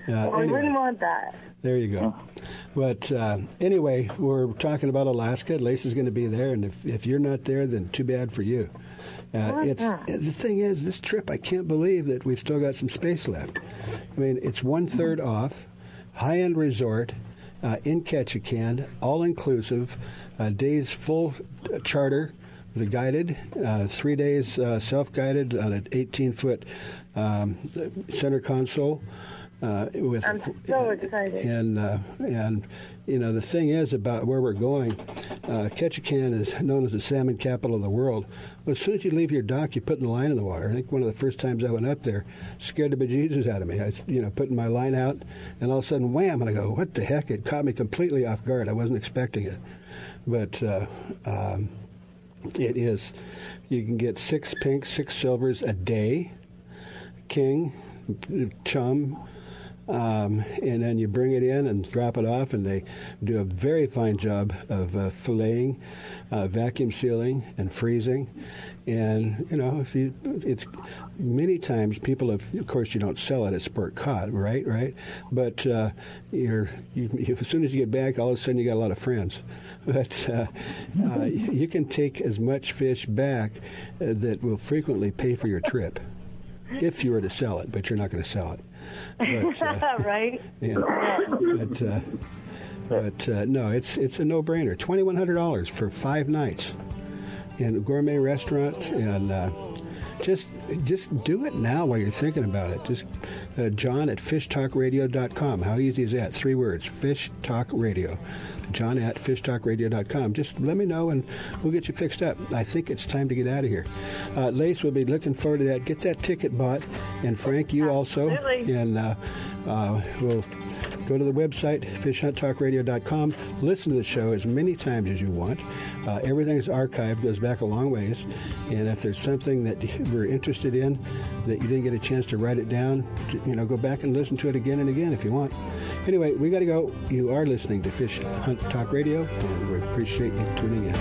Speaker 4: I wouldn't want that.
Speaker 2: There you go. But anyway, we're talking about Alaska. Lace is going to be there, and if you're not there, then too bad for you. The thing is, this trip, I can't believe that we've still got some space left. I mean, it's 1/3 off, high-end resort in Ketchikan, all-inclusive, days full charter, the guided, 3 days self-guided on an 18-foot center console.
Speaker 4: I'm so excited.
Speaker 2: And the thing is about where we're going, Ketchikan is known as the salmon capital of the world. Well, as soon as you leave your dock, you put the line in the water. I think one of the first times I went up there scared the bejesus out of me. I was, putting my line out, and all of a sudden, wham, and I go, what the heck? It caught me completely off guard. I wasn't expecting it. But it is. You can get 6 pinks, 6 silvers a day, king, chum, and then you bring it in and drop it off, and they do a very fine job of filleting, vacuum sealing, and freezing. And it's many times people have. Of course, you don't sell it at Sport Cod, right? But as soon as you get back, all of a sudden you got a lot of friends. But you can take as much fish back that will frequently pay for your trip. If you were to sell it, but you're not going to sell it. But,
Speaker 4: right?
Speaker 2: Yeah. But no, it's a no-brainer. $2,100 for 5 nights in a gourmet restaurant, and just do it now while you're thinking about it. Just John at fishtalkradio.com. How easy is that? 3 words: Fish Talk Radio. John at fishtalkradio.com. Just let me know, and we'll get you fixed up. I think it's time to get out of here. Lace will be looking forward to that. Get that ticket bought, and Frank, you
Speaker 4: Absolutely.
Speaker 2: also. And we'll go to the website, fishhunttalkradio.com. Listen to the show as many times as you want. Everything's archived, goes back a long ways. And if there's something that we're interested in that you didn't get a chance to write it down, go back and listen to it again and again if you want. Anyway, we got to go. You are listening to Fish Hunt Talk Radio, and we appreciate you tuning in.